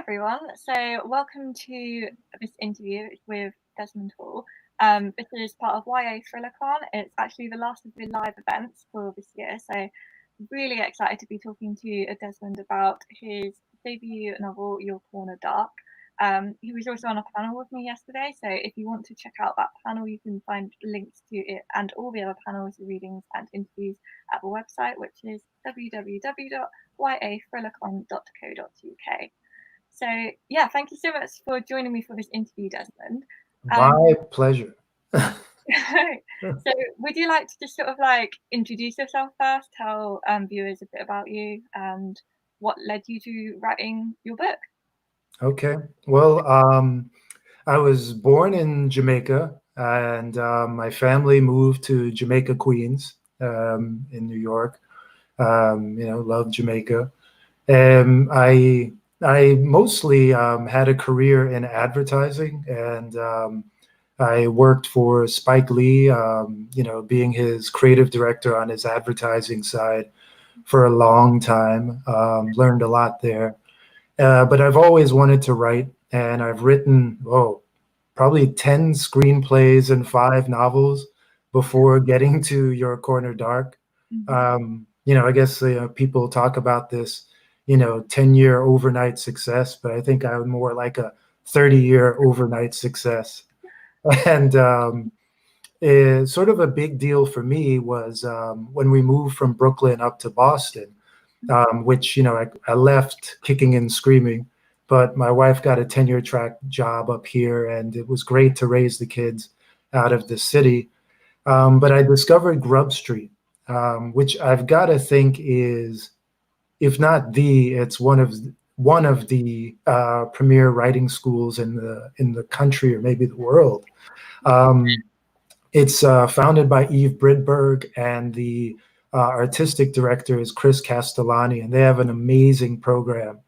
everyone. So welcome to this interview with Desmond Hall. This is part of YA ThrillerCon. It's actually the last of the live events for this year. So really excited to be talking to Desmond about his debut novel, Your Corner Dark. He was also on a panel with me yesterday. So if you want to check out that panel, you can find links to it and all the other panels, readings and interviews at the website, which is www.yathrillercon.co.uk. So yeah, thank you so much for joining me for this interview, Desmond. My pleasure. So would you like to just sort of like introduce yourself first, tell viewers a bit about you and what led you to writing your book? Okay. Well, I was born in Jamaica, and my family moved to Jamaica, Queens, in New York. Love Jamaica. I mostly had a career in advertising, and I worked for Spike Lee, being his creative director on his advertising side for a long time. Learned a lot there. But I've always wanted to write, and I've written, probably 10 screenplays and 5 novels before getting to Your Corner Dark. I guess people talk about this 10-year overnight success, but I think I'm more like a 30-year overnight success. And sort of a big deal for me was when we moved from Brooklyn up to Boston, which I left kicking and screaming, but my wife got a tenure track job up here, and it was great to raise the kids out of the city. But I discovered Grub Street, which I've got to think is, if not it's one of the premier writing schools in the country, or maybe the world. It's founded by Eve Bridberg, and the artistic director is Chris Castellani, and they have an amazing program.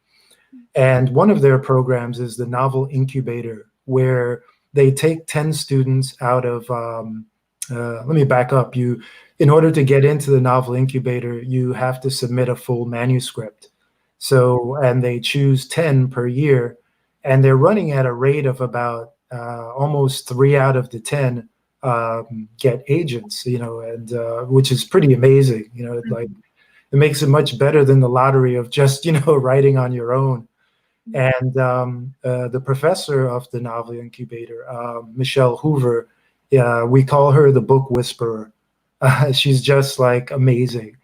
And one of their programs is the Novel Incubator, where they take 10 students out of, let me back up. In order to get into the Novel Incubator, you have to submit a full manuscript. And they choose 10 per year, and they're running at a rate of about almost 3 out of the 10 get agents, and which is pretty amazing. Like, it makes it much better than the lottery of just, writing on your own. And the professor of the Novel Incubator, Michelle Hoover, we call her the book whisperer. She's just like amazing.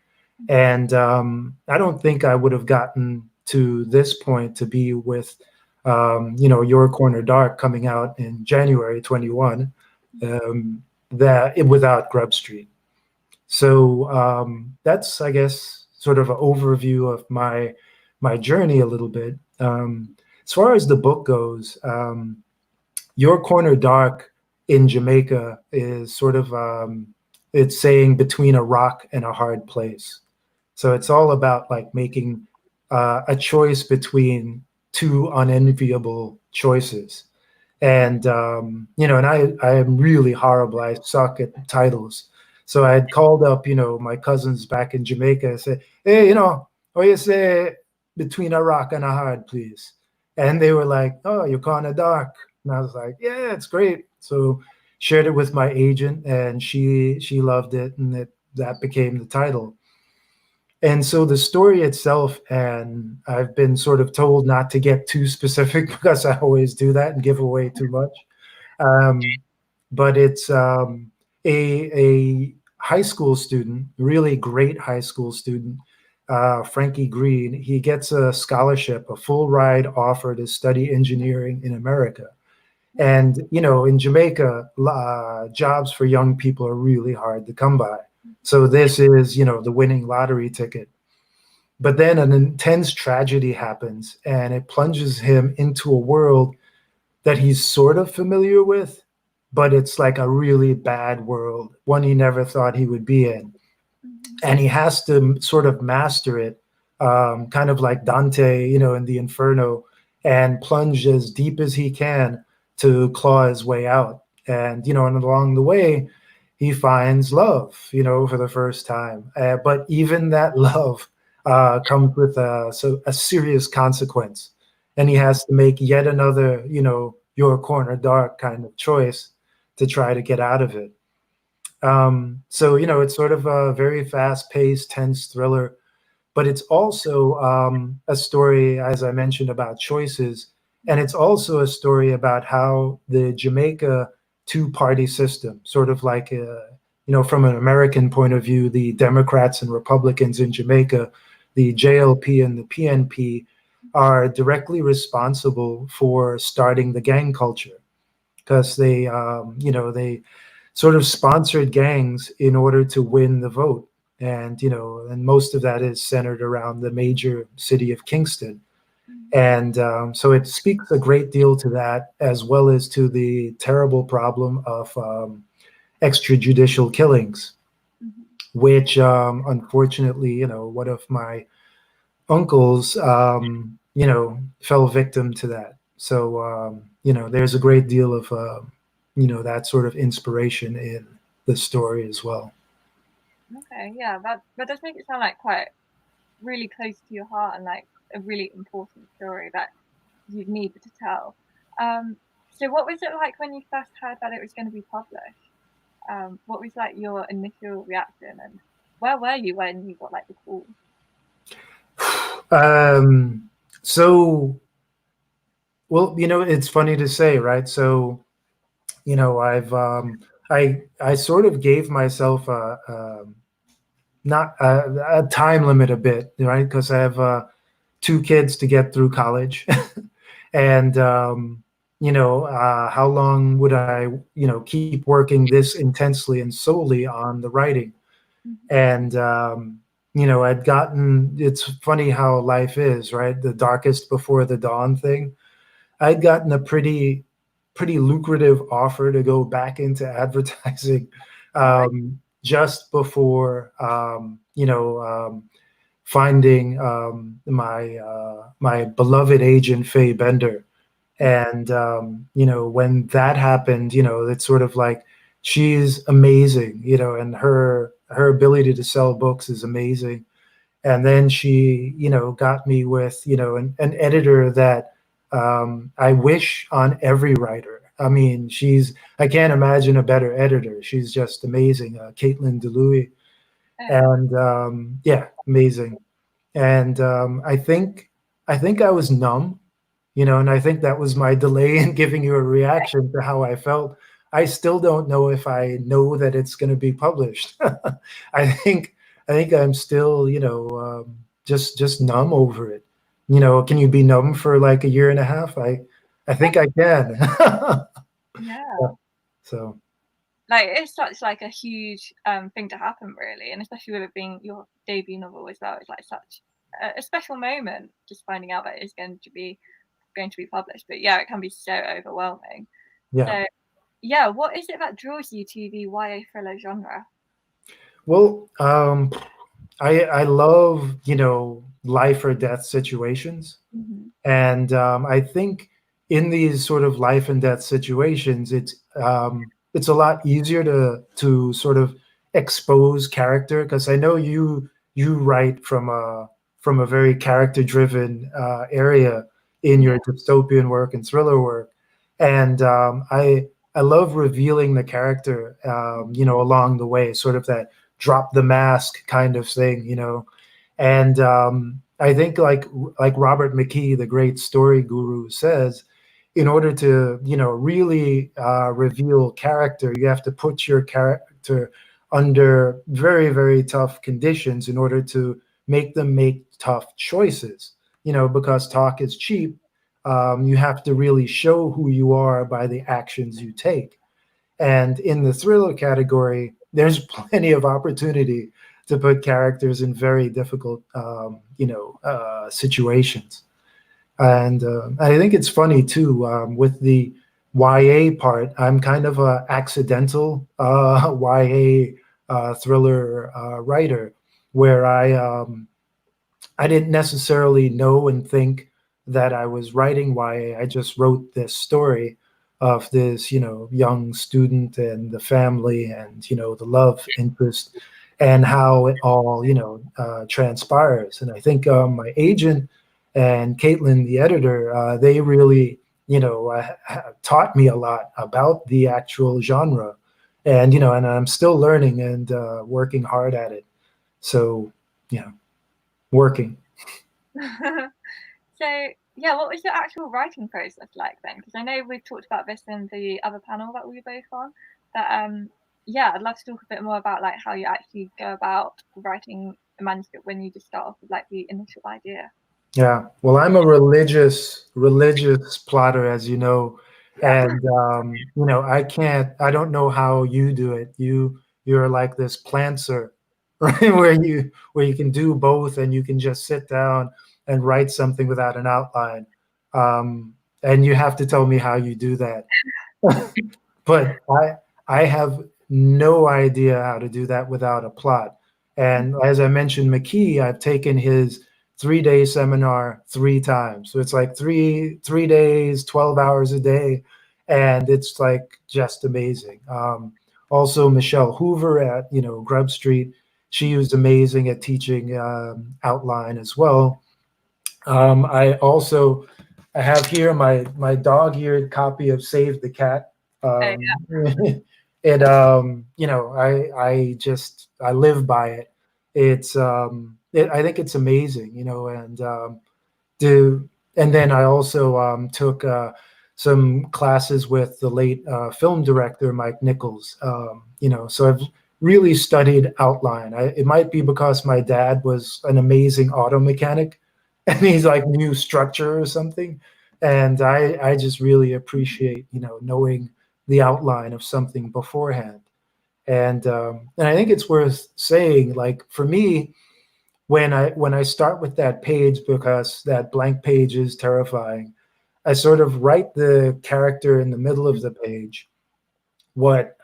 And I don't think I would have gotten to this point to be with, Your Corner Dark coming out in January 21, without Grub Street. So that's, I guess, sort of an overview of my journey a little bit. As far as the book goes, Your Corner Dark in Jamaica is sort of, it's saying between a rock and a hard place. So it's all about like making a choice between 2 unenviable choices. And, and I am really horrible. I suck at titles. So I had called up, my cousins back in Jamaica and said, hey, what you say between a rock and a hard, please? And they were like, oh, Your Corner Dark. And I was like, yeah, it's great. So shared it with my agent, and she loved it, and that became the title. And so the story itself, and I've been sort of told not to get too specific because I always do that and give away too much. But it's a high school student, really great high school student, Frankie Green. He gets a scholarship, a full ride offer to study engineering in America. And, in Jamaica, jobs for young people are really hard to come by. So this is, the winning lottery ticket. But then an intense tragedy happens, and it plunges him into a world that he's sort of familiar with, but it's like a really bad world, one he never thought he would be in. And he has to sort of master it, kind of like Dante, in the Inferno, and plunge as deep as he can to claw his way out. And, and along the way, he finds love, for the first time. But even that love comes with a serious consequence. and he has to make yet another, your corner dark kind of choice to try to get out of it. So, it's sort of a very fast-paced, tense thriller, but it's also a story, as I mentioned, about choices, and it's also a story about how the Jamaica two-party system, sort of like, from an American point of view, the Democrats and Republicans in Jamaica, the JLP and the PNP, are directly responsible for starting the gang culture, because they sort of sponsored gangs in order to win the vote. And, and most of that is centered around the major city of Kingston. And so it speaks a great deal to that, as well as to the terrible problem of extrajudicial killings, which unfortunately, one of my uncles, fell victim to that. So, there's a great deal of, that sort of inspiration in the story as well. Okay, yeah, that does make it sound like quite really close to your heart and like a really important story that you needed to tell. So what was it like when you first heard that it was going to be published? What was like your initial reaction, and where were you when you got like the call? So, well, it's funny to say, right? So, I sort of gave myself not a time limit a bit, right? Because I have 2 kids to get through college, and how long would I, keep working this intensely and solely on the writing? And I'd gotten. It's funny how life is, right? The darkest before the dawn thing. I'd gotten a pretty lucrative offer to go back into advertising just before finding my beloved agent Faye Bender. And when that happened, it's sort of like, she's amazing, and her ability to sell books is amazing. And then she got me with an editor that I wish on every writer. I mean, I can't imagine a better editor. She's just amazing. Caitlin DeLuey. And yeah, amazing. And I think I was numb, and I think that was my delay in giving you a reaction to how I felt. I still don't know if I know that it's going to be published. I think I'm still, just numb over it. Can you be numb for like a year and a half? I think I can. Yeah. So. Like, it's such like a huge thing to happen, really, and especially with it being your debut novel as well. It's like such a special moment, just finding out that it's going to be published. But yeah, it can be so overwhelming. Yeah. So yeah, what is it that draws you to the YA thriller genre? Well, I love life or death situations, and I think in these sort of life and death situations, it's a lot easier to sort of expose character, because I know you write from a very character driven area in your dystopian work and thriller work, and I love revealing the character along the way, sort of that drop the mask kind of thing, and I think like Robert McKee, the great story guru, says, in order to really reveal character, you have to put your character under very, very tough conditions in order to make them make tough choices, because talk is cheap. You have to really show who you are by the actions you take. And in the thriller category, there's plenty of opportunity to put characters in very difficult situations. And I think it's funny too, with the YA part. I'm kind of a accidental YA thriller writer, where I didn't necessarily know and think that I was writing YA. I just wrote this story of this young student and the family, and the love interest, and how it all transpires. And I think my agent and Caitlin, the editor, they really, taught me a lot about the actual genre, and and I'm still learning and working hard at it. So, working. So yeah, what was your actual writing process like then? Because I know we've talked about this in the other panel that we were both on, but yeah, I'd love to talk a bit more about like how you actually go about writing a manuscript when you just start off with like the initial idea. Yeah, well, I'm a religious plotter, as you know, Yeah. and I don't know how you do it. You're like this plantser, right? Where you can do both, and you can just sit down and write something without an outline. And you have to tell me how you do that. But I have no idea how to do that without a plot. And as I mentioned, McKee, I've taken his 3-day seminar 3 times. So it's like three days, 12 hours a day, and it's like just amazing. Also, Michelle Hoover at Grub Street, she was amazing at teaching outline as well. I have here my dog-eared copy of Save the Cat. Yeah. I live by it. I think it's amazing, and then I also took some classes with the late film director Mike Nichols. So I've really studied outline. It might be because my dad was an amazing auto mechanic, and he's like knew structure or something, and I just really appreciate knowing the outline of something beforehand. And I think it's worth saying, like for me, when I start with that page, because that blank page is terrifying, I sort of write the character in the middle of the page, what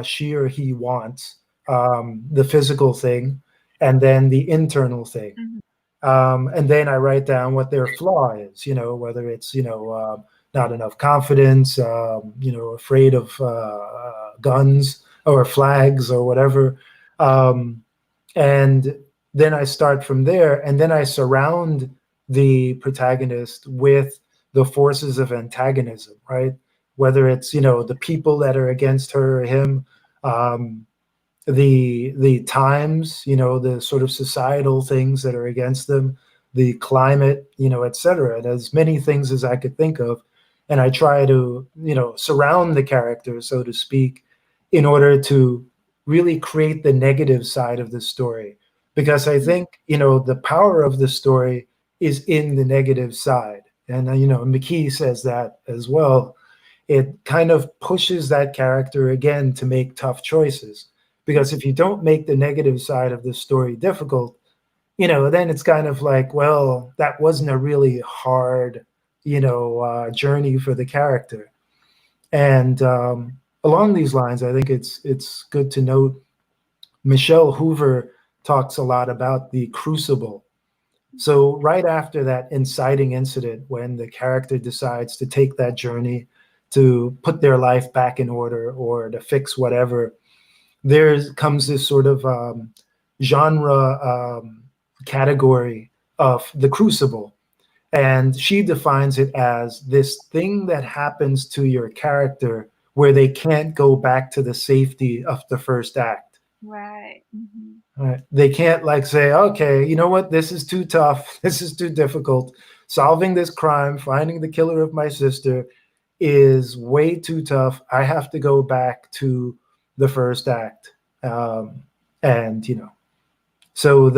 she or he wants, the physical thing, and then the internal thing. And then I write down what their flaw is, whether it's, not enough confidence, afraid of guns or flags or whatever. And then I start from there, and then I surround the protagonist with the forces of antagonism, right? Whether it's, the people that are against her or him, um, the times, the sort of societal things that are against them, the climate, et cetera, and as many things as I could think of. And I try to, surround the character, so to speak, in order to really create the negative side of the story. Because I think, the power of the story is in the negative side. And, McKee says that as well. It kind of pushes that character again to make tough choices. Because if you don't make the negative side of the story difficult, then it's kind of like, well, that wasn't a really hard, journey for the character. And along these lines, I think it's good to note Michelle Hoover talks a lot about the crucible. So right after that inciting incident, when the character decides to take that journey to put their life back in order or to fix whatever, there comes this sort of genre category of the crucible. And she defines it as this thing that happens to your character where they can't go back to the safety of the first act. Right. Right. They can't like say, okay, you know what? This is too tough. This is too difficult. Solving this crime, finding the killer of my sister is way too tough. I have to go back to the first act. And, so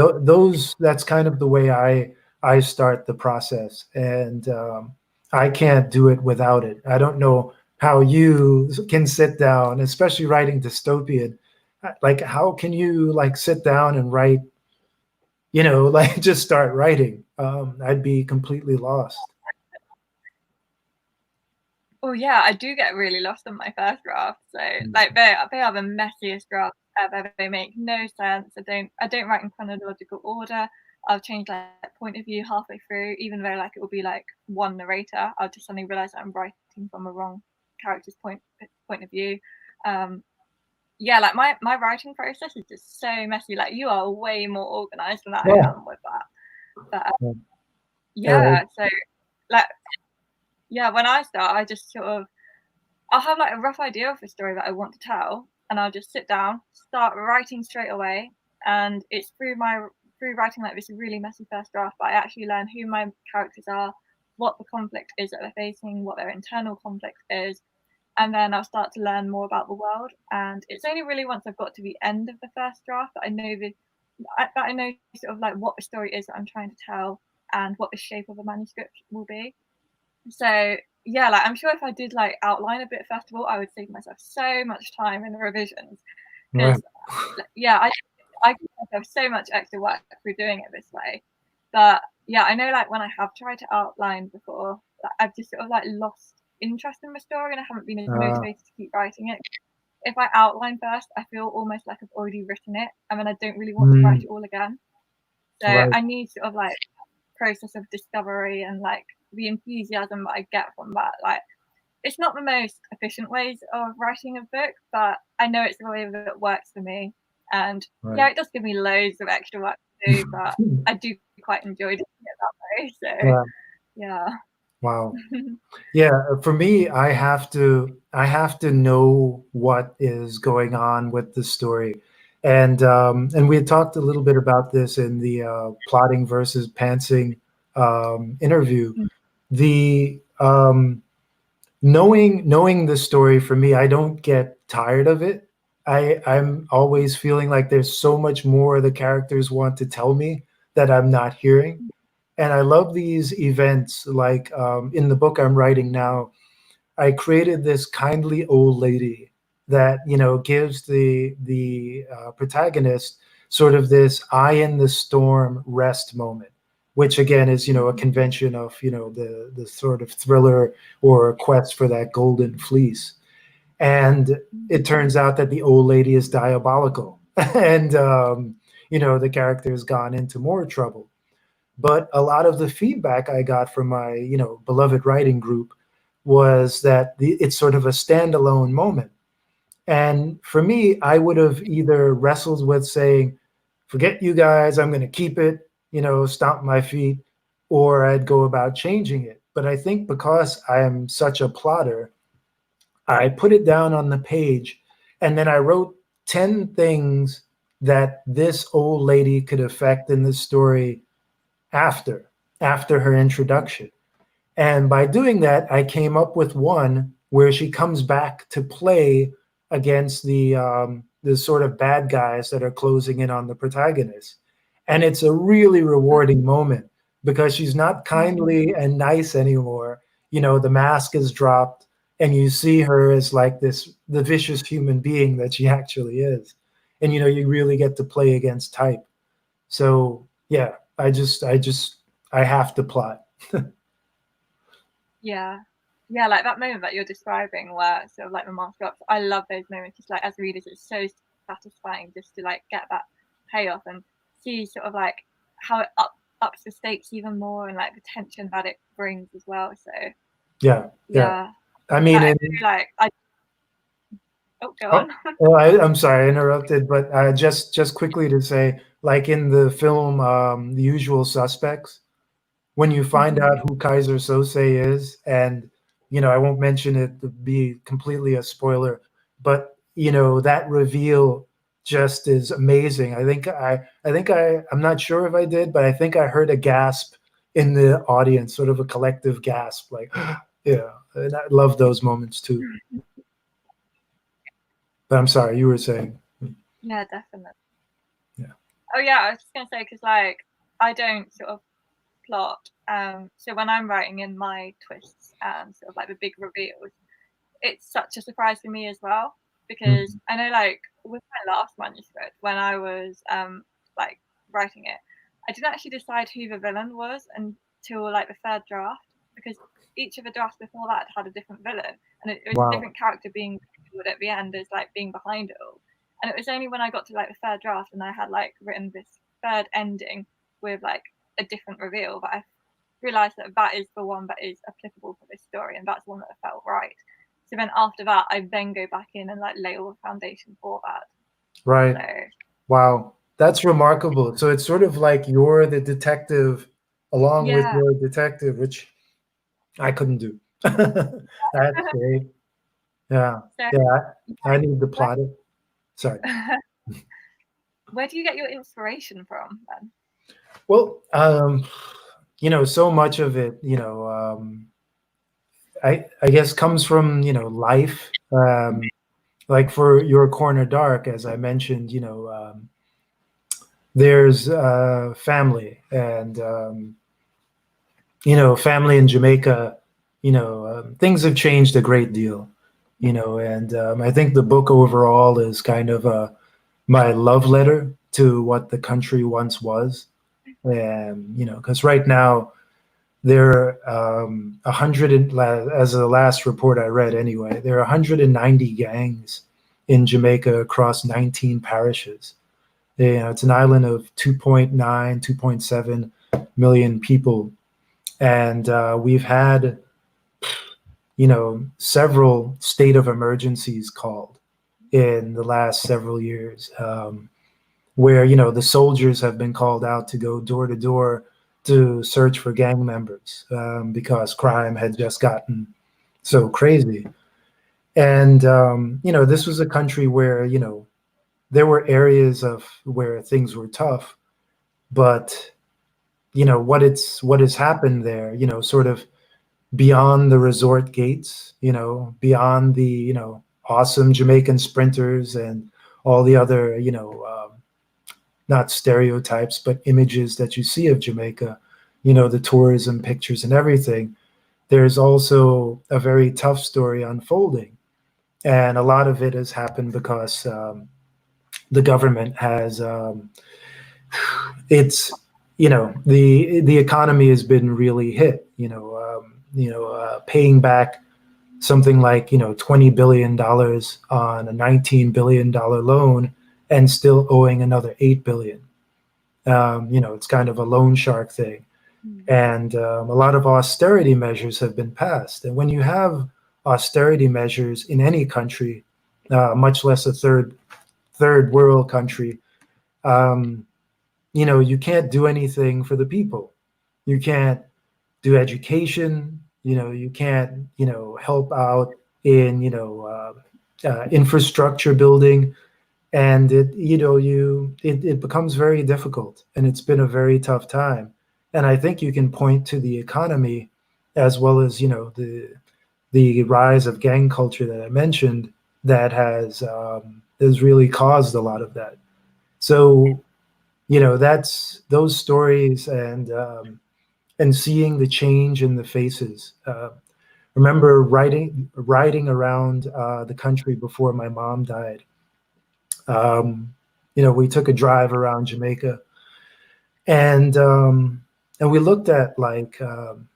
that's kind of the way I start the process. And I can't do it without it. I don't know how you can sit down, especially writing dystopian. Like, how can you like sit down and write, like just start writing? I'd be completely lost. Oh yeah, I do get really lost on my first draft. So like they are the messiest drafts ever. They make no sense. I don't write in chronological order. I'll change like point of view halfway through, even though like it will be like one narrator. I'll just suddenly realize that I'm writing from a wrong character's point of view. Yeah, like my writing process is just so messy. Like you are way more organized than I am with that. But Yeah, so like, yeah, when I start, I just sort of, I'll have like a rough idea of the story that I want to tell, and I'll just sit down, start writing straight away. And it's through writing like this really messy first draft that I actually learn who my characters are, what the conflict is that they're facing, what their internal conflict is, and then I'll start to learn more about the world. And it's only really once I've got to the end of the first draft that I know sort of like what the story is that I'm trying to tell and what the shape of the manuscript will be. So yeah, like I'm sure if I did like outline a bit first of all, I would save myself so much time in the revisions Right. because yeah, I give myself so much extra work through doing it this way. But yeah, I know like when I have tried to outline before, I've just sort of like lost interest in the story and I haven't been as motivated to keep writing it. If I outline first, I feel almost like I've already written it and then I don't really want to write it all again. So Right. I need sort of like process of discovery and like the enthusiasm that I get from that. Like it's not the most efficient ways of writing a book, but I know it's the way that works for me. And yeah, it does give me loads of extra work to do, but I do quite enjoy doing it that way. So yeah. Wow. Yeah, for me, I have to know what is going on with the story, and we had talked a little bit about this in the plotting versus pantsing interview. The knowing the story for me, I don't get tired of it. I'm always feeling like there's so much more the characters want to tell me that I'm not hearing. And I love these events. Like in the book I'm writing now, I created this kindly old lady that gives the protagonist sort of this eye in the storm rest moment, which again is a convention of the sort of thriller or quest for that golden fleece. And it turns out that the old lady is diabolical, and the character has gone into more trouble. But a lot of the feedback I got from my, beloved writing group was that it's sort of a standalone moment. And for me, I would have either wrestled with saying, forget you guys, I'm going to keep it, stomp my feet, or I'd go about changing it. But I think because I am such a plotter, I put it down on the page and then I wrote 10 things that this old lady could affect in the story after her introduction. And by doing that, I came up with one where she comes back to play against the sort of bad guys that are closing in on the protagonist. And it's a really rewarding moment because she's not kindly and nice anymore. The mask is dropped and you see her as like the vicious human being that she actually is. And you really get to play against type. So yeah, I have to plot. Yeah. Yeah, like that moment that you're describing where sort of like the mask drops, I love those moments. Just like as readers, it's so satisfying just to like get that payoff and see sort of like how it ups the stakes even more and like the tension that it brings as well. So yeah. I mean, like go on. I'm sorry, I interrupted, but just quickly to say, like in the film, The Usual Suspects, when you find out who Kaiser Sose is, and I won't mention it to be completely a spoiler, but that reveal just is amazing. I'm not sure if I did, but I think I heard a gasp in the audience, sort of a collective gasp, like yeah, and I love those moments too. But I'm sorry, you were saying. Yeah, definitely. Yeah. Oh yeah, I was just gonna say because like I don't sort of plot. So when I'm writing in my twists and sort of like the big reveals, it's such a surprise for me as well because I know like with my last manuscript when I was like writing it, I didn't actually decide who the villain was until like the third draft because each of the drafts before that had a different villain and it was a different character being at the end as like being behind it all. And it was only when I got to like the third draft and I had like written this third ending with like a different reveal that I realized that that is the one that is applicable for this story and that's the one that felt right. So then after that, I then go back in and like lay all the foundation for that. Right. So, wow, that's remarkable. So it's sort of like you're the detective along with Yeah. your detective, which I couldn't do. That's great. Yeah. So, Yeah. I need to where, plot it. Sorry. where do you get your inspiration from then? Well, so much of it, I guess comes from, life. Like for Your Corner Dark, as I mentioned, there's family and, family in Jamaica, things have changed a great deal, and I think the book overall is kind of my love letter to what the country once was. And, because right now there are 100, as the last report I read anyway, there are 190 gangs in Jamaica across 19 parishes. It's an island of 2.9, 2.7 million people. And we've had, several state of emergencies called in the last several years, where, the soldiers have been called out to go door to door to search for gang members, because crime had just gotten so crazy. And, this was a country where, there were areas of where things were tough, but, what has happened there, sort of beyond the resort gates, beyond the, awesome Jamaican sprinters and all the other, not stereotypes, but images that you see of Jamaica, the tourism pictures and everything. There's also a very tough story unfolding. And a lot of it has happened because the government has, it's, the economy has been really hit, paying back something like, $20 billion on a $19 billion loan and still owing another $8 billion. It's kind of a loan shark thing. And a lot of austerity measures have been passed. And when you have austerity measures in any country, much less a third world country, you can't do anything for the people. You can't do education. You can't, help out in, infrastructure building. And it becomes very difficult, and it's been a very tough time. And I think you can point to the economy as well as, the rise of gang culture that I mentioned that has really caused a lot of that. So, that's those stories, and seeing the change in the faces. Remember riding around the country before my mom died. We took a drive around Jamaica, and we looked at, like, the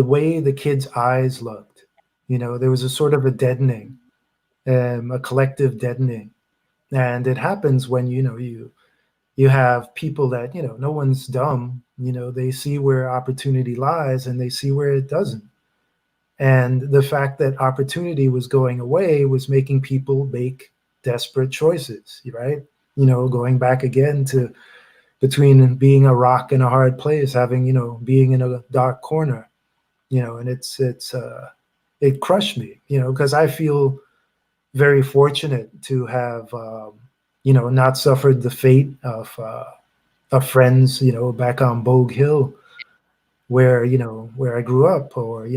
way the kids' eyes looked. There was a sort of a deadening, a collective deadening, and it happens when you have people that, no one's dumb. They see where opportunity lies and they see where it doesn't. And the fact that opportunity was going away was making people make desperate choices, right? Going back again to between being a rock in a hard place, having, being in a dark corner, and it crushed me, because I feel very fortunate to have, not suffered the fate of friends, back on Bogue Hill, where I grew up, or,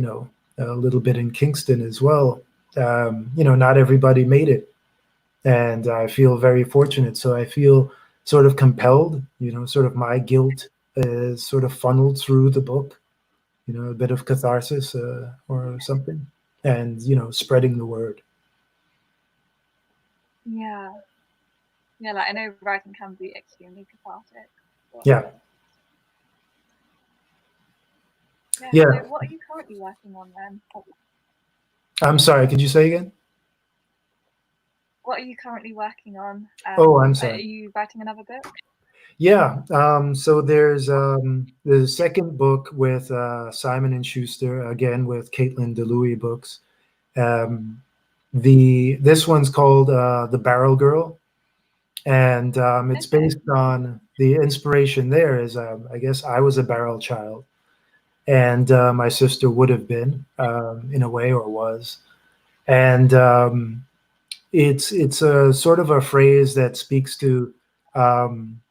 a little bit in Kingston as well. Not everybody made it, and I feel very fortunate. So I feel sort of compelled, sort of my guilt is sort of funneled through the book, a bit of catharsis, or something, and, spreading the word. Yeah. Yeah, like I know writing can be extremely cathartic. Yeah. Yeah. So what are you currently working on then? I'm sorry, could you say again? What are you currently working on? Oh, I'm Are sorry. you writing another book? Yeah. So there's the second book with Simon and Schuster, again with Caitlin DeLuey books. This one's called The Barrel Girl, and it's based on the inspiration there is, I guess I was a barrel child, and my sister would have been, in a way, or was. And it's a sort of a phrase that speaks to um,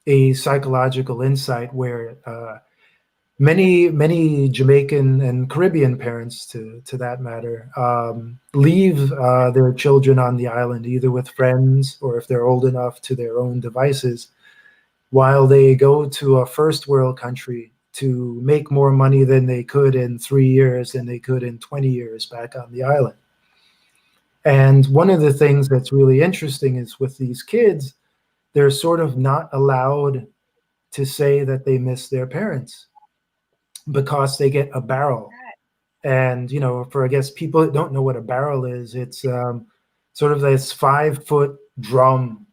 a psychological insight where many Jamaican and Caribbean parents, to that matter, leave their children on the island, either with friends or, if they're old enough, to their own devices, while they go to a first world country to make more money than they could in 3 years than they could in 20 years back on the island. And one of the things that's really interesting is, with these kids, they're sort of not allowed to say that they miss their parents because they get a barrel. And, for, I guess, people that don't know what a barrel is, it's sort of this 5-foot drum,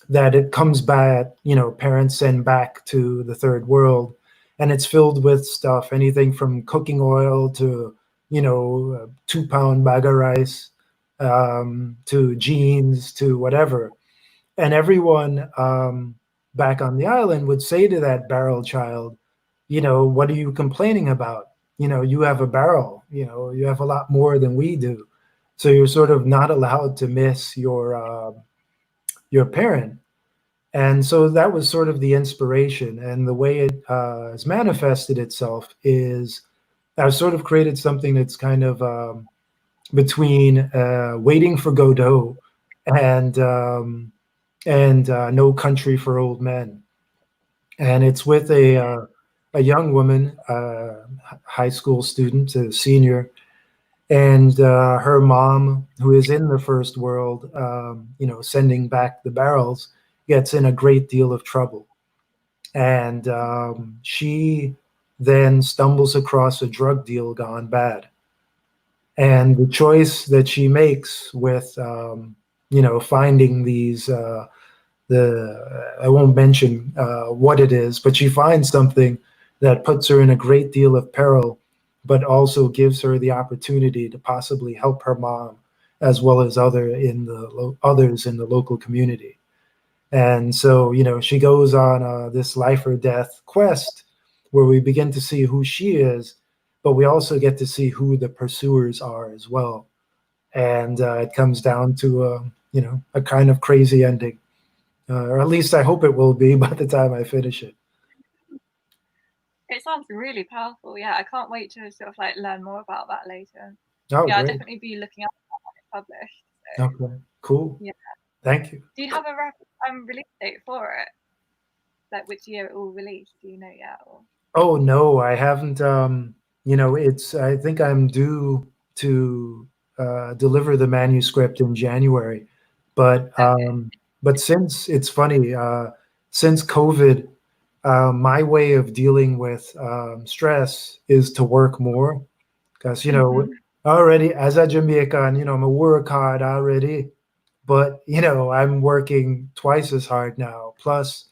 that it comes back, parents send back to the third world. And it's filled with stuff, anything from cooking oil to, a 2-pound bag of rice, to jeans, to whatever. And everyone back on the island would say to that barrel child, what are you complaining about? You have a barrel, you have a lot more than we do. So you're sort of not allowed to miss your parent. And so that was sort of the inspiration. And the way it has manifested itself is, I've sort of created something that's kind of between Waiting for Godot and No Country for Old Men. And it's with a young woman, high school student, a senior, and her mom, who is in the first world, sending back the barrels, gets in a great deal of trouble. And she then stumbles across a drug deal gone bad. And the choice that she makes with, finding these, I won't mention what it is, but she finds something that puts her in a great deal of peril, but also gives her the opportunity to possibly help her mom, as well as others in the local community. And so, she goes on this life or death quest, where we begin to see who she is, but we also get to see who the pursuers are as well. And it comes down to a kind of crazy ending, or at least I hope it will be by the time I finish it. It sounds really powerful. Yeah, I can't wait to sort of like learn more about that later. Oh, yeah, I'll great. definitely be looking up when it's published. So. Okay, cool. Yeah. Thank you. Do you have a release date for it? Like which year it will release? Do you know yet? Or? Oh no, I haven't. I think I'm due to deliver the manuscript in January, but since it's funny, since COVID, my way of dealing with stress is to work more, because already as a Jamaican, I'm a work hard already, but I'm working twice as hard now. Plus,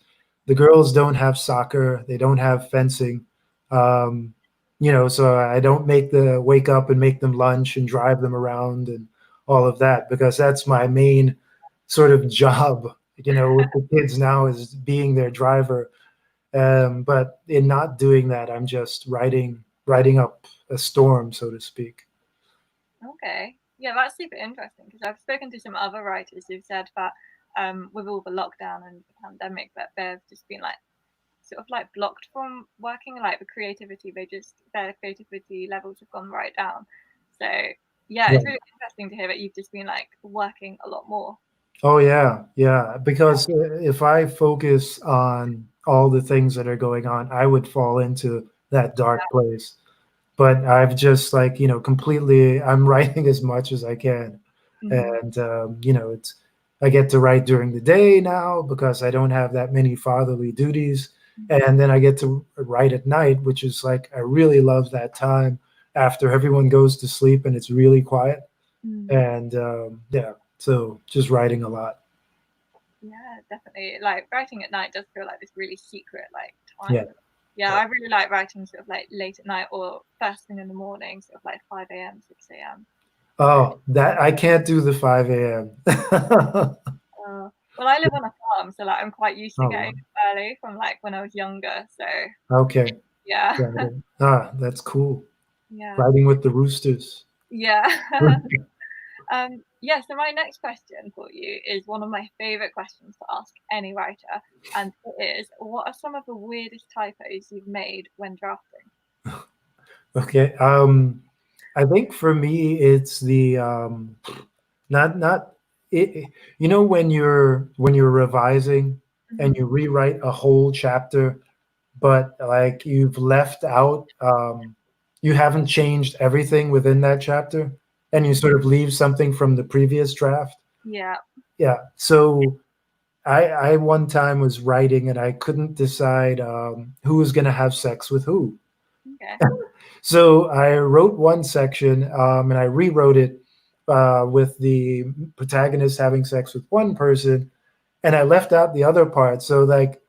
the girls don't have soccer, they don't have fencing, so I don't wake up and make them lunch and drive them around and all of that, because that's my main sort of job, with the kids now, is being their driver. But in not doing that, I'm just riding up a storm, so to speak. Okay. Yeah, that's super interesting, because I've spoken to some other writers who've said that with all the lockdown and the pandemic, that they've just been like sort of like blocked from working, like their creativity levels have gone right down. So yeah, it's really interesting to hear that you've just been like working a lot more. Oh yeah, because if I focus on all the things that are going on, I would fall into that dark place. But I've just completely, I'm writing as much as I can. And I get to write during the day now because I don't have that many fatherly duties. And then I get to write at night, which is I really love that time after everyone goes to sleep and it's really quiet. And so just writing a lot. Yeah, definitely. Like writing at night does feel like this really secret time. Yeah, I really like writing sort of like late at night or first thing in the morning, sort of like 5 a.m., 6 a.m. Oh, that I can't do the 5 a.m. Well, I live on a farm, so like I'm quite used to Oh, getting wow. up early from like when I was younger. So Okay. yeah, Got it. Ah, that's cool. yeah, Riding with the roosters. yeah. Yeah, so my next question for you is one of my favorite questions to ask any writer, and it is, what are some of the weirdest typos you've made when drafting? Okay. I think for me, it's the not it. You know, when you're revising and Mhm. you rewrite a whole chapter, but like you've left out, you haven't changed everything within that chapter, and you Mhm. sort of leave something from the previous draft. Yeah. Yeah. So I one time was writing and I couldn't decide who was going to have sex with who. Okay. So I wrote one section and I rewrote it with the protagonist having sex with one person, and I left out the other part. So like,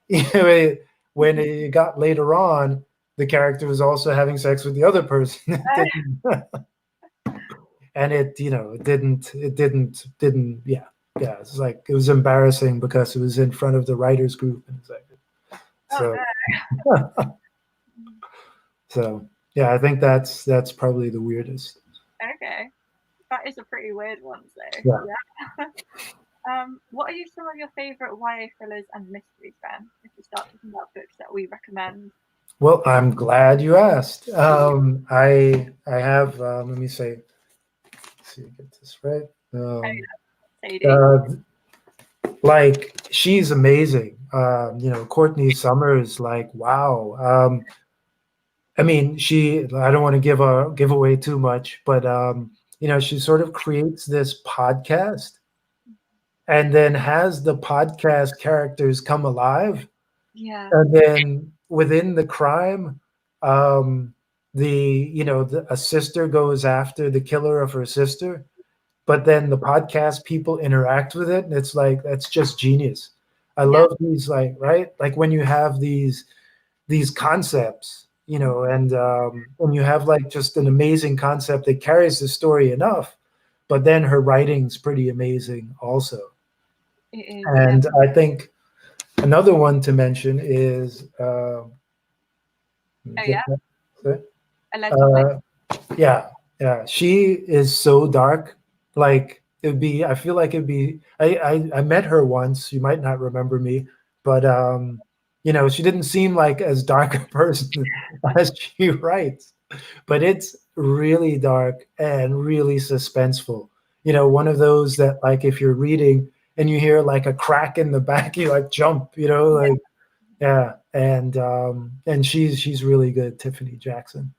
you know, when it got later on, the character was also having sex with the other person. It didn't, and it, you know, it didn't. Yeah, yeah. It's like it was embarrassing because it was in front of the writers group, and it's like, Oh so, no. so yeah. I think that's probably the weirdest. Okay. That is a pretty weird one, so Yeah. yeah. What are some of your favorite YA thrillers and mysteries then? If we start talking about books that we recommend. Well, I'm glad you asked. I have let me say, let's see, get this right. Oh Um, yeah, Sadie. uh, like she's amazing. You know, Courtney Summers. Like, wow. I mean, she. I don't want to give away too much, but you know, she sort of creates this podcast and then has the podcast characters come alive. Yeah. And then within the crime, um, a sister goes after the killer of her sister, but then the podcast people interact with it, and it's like that's just genius. I Yeah. love these, like, right, like when you have these concepts, you know, and when you have like just an amazing concept that carries the story enough, but then her writing's pretty amazing also. It is, yeah. And I think another one to mention is Oh get yeah. that. Allegedly. Uh, yeah, yeah. She is so dark. Like it'd be. I feel like it'd be. I met her once. You might not remember me, but you know, she didn't seem like as dark a person as she writes. But it's really dark and really suspenseful. You know, one of those that like if you're reading and you hear like a crack in the back, you like jump. You know, Yeah. like yeah. And she's really good, Tiffany Jackson.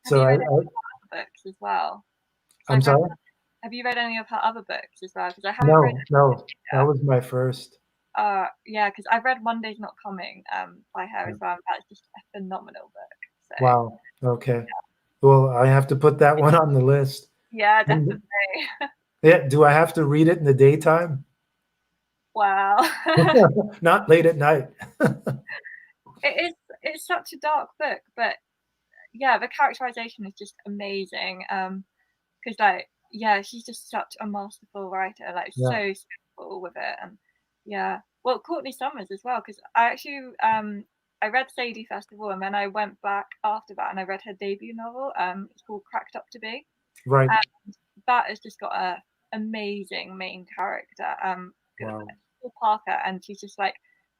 Have So you I, read any I of her books as well? 'Cause I'm I've read. sorry. Have you read any of her other books as well? Because I haven't read. No, no, that was my first. Yeah, because I've read Monday's Not Coming by her Yeah. as well. That's just a phenomenal book. So Wow. Okay. Well, I have to put that one on the list. yeah, And, definitely. yeah, do I have to read it in the daytime? Wow. Not late at night. It's such a dark book, but yeah, the characterization is just amazing. Because like yeah, she's just such a masterful writer, like Yeah. so skillful with it, and yeah. Well, Courtney Summers as well, because I actually I read Sadie first of all, and then I went back after that and I read her debut novel. It's called Cracked Up to Be. Right. And that has just got a amazing main character, Wow. Paul Parker, and she's just like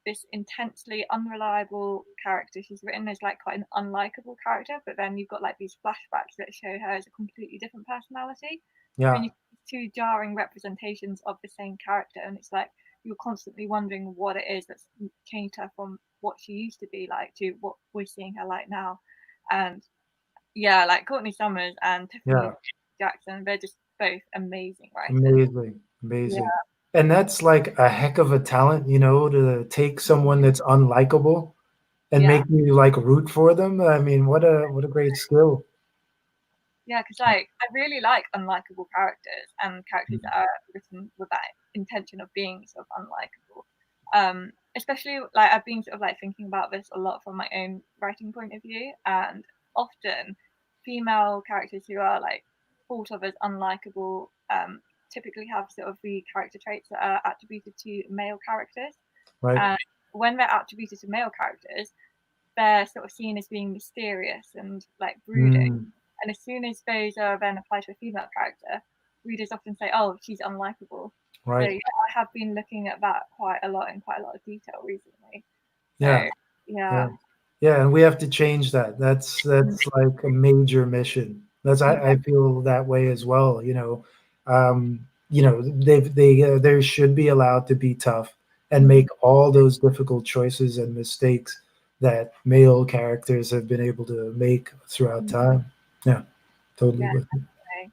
this intensely unreliable character. She's written as like quite an unlikable character, but then you've got like these flashbacks that show her as a completely different personality. And Yeah. you two jarring representations of the same character, and it's like you're constantly wondering what it is that's changed her from what she used to be like to what we're seeing her like now. And yeah, like Courtney Summers and Tiffany Yeah. Jackson, they're just both amazing writers. Amazing. Yeah, Amazing. And that's like a heck of a talent, you know, to take someone that's unlikable and yeah, make you like root for them. I mean, what a great skill. yeah. Because like I really like unlikable characters and characters that are written with that intention of being sort of unlikable. Especially like I've been sort of like thinking about this a lot from my own writing point of view, and often female characters who are like thought of as unlikable typically have sort of the character traits that are attributed to male characters. Right. And when they're attributed to male characters, they're sort of seen as being mysterious and like brooding. Mm, And as soon as those are then applied to a female character, readers often say, "Oh, she's unlikable." So right. yeah, I have been looking at that quite a lot in quite a lot of detail recently. So Yeah. yeah. Yeah, and we have to change that. That's like a major mission. I feel that way as well. They should be allowed to be tough and make all those difficult choices and mistakes that male characters have been able to make throughout time. Yeah, totally Yeah, with you. definitely.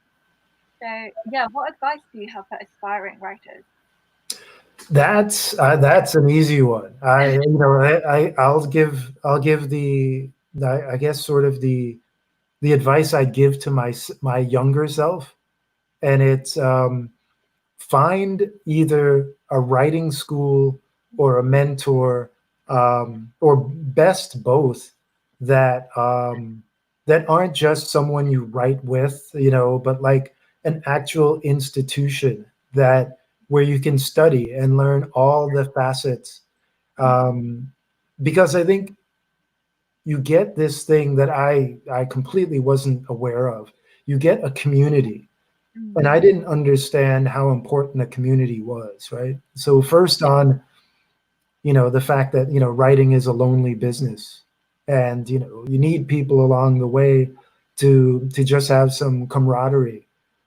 So yeah, what advice do you have for aspiring writers? That's an easy one. I'll give I guess sort of the advice I'd give to my younger self, and it's find either a writing school or a mentor, or best both, that aren't just someone you write with, but like an actual institution that where you can study and learn all the facets. Um, because I think you get this thing that I completely wasn't aware of. You get a community, and I didn't understand how important a community was, right? So first on, the fact that, writing is a lonely business, and, you need people along the way to just have some camaraderie.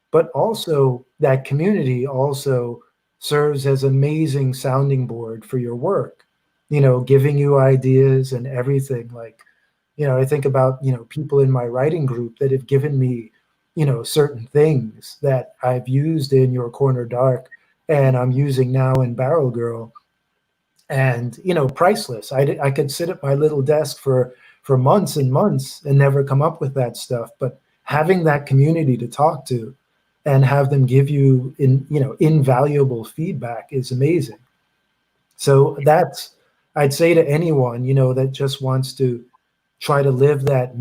But also that community also serves as amazing sounding board for your work, giving you ideas and everything. Like, I think about, people in my writing group that have given me, certain things that I've used in Your Corner Dark and I'm using now in Barrel Girl, and, priceless. I could sit at my little desk for months and months and never come up with that stuff. But having that community to talk to and have them give you invaluable feedback is amazing. So I'd say to anyone, that just wants to try to live that,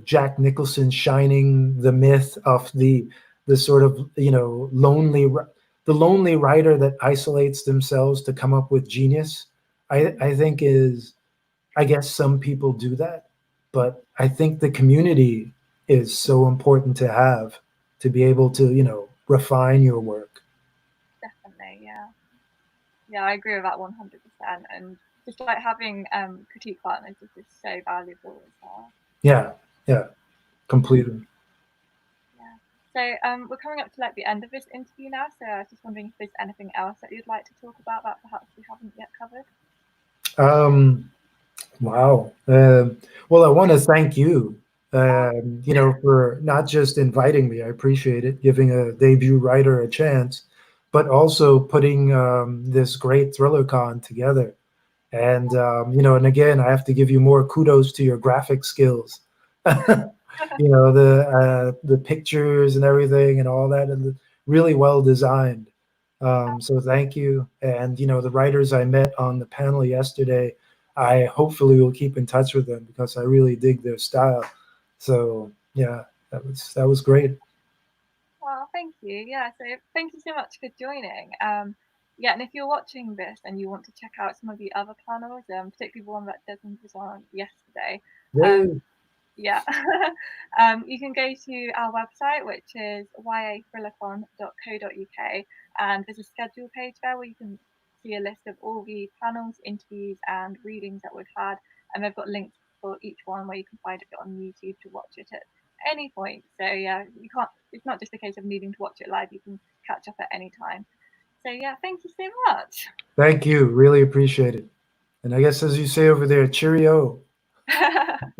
Jack Nicholson shining the myth of the sort of, the lonely writer that isolates themselves to come up with genius. I think I guess some people do that, but I think the community is so important to have, to be able to, refine your work. Definitely, yeah. Yeah, I agree with that 100%. And just like having critique partners is just so valuable as well. Yeah, completely. Yeah. So we're coming up to like the end of this interview now. So I was just wondering if there's anything else that you'd like to talk about that perhaps we haven't yet covered. Wow. Well, I want to thank you, for not just inviting me. I appreciate it, giving a debut writer a chance, but also putting this great ThrillerCon together. And, and again, I have to give you more kudos to your graphic skills. The pictures and everything and all that, and really well designed. So thank you. And, the writers I met on the panel yesterday, I hopefully will keep in touch with them because I really dig their style. So yeah, that was great. Well, thank you. Yeah, so thank you so much for joining. Yeah, and if you're watching this and you want to check out some of the other panels, particularly the one that Desmond was on yesterday, Yay. yeah, you can go to our website, which is yathrillacon.co.uk, and there's a schedule page there where you can see a list of all the panels, interviews, and readings that we've had, and they've got links for each one where you can find it on YouTube to watch it at any point. So yeah, you can't. It's not just a case of needing to watch it live; you can catch up at any time. So yeah, thank you so much. Thank you. Really appreciate it. And I guess, as you say over there, cheerio.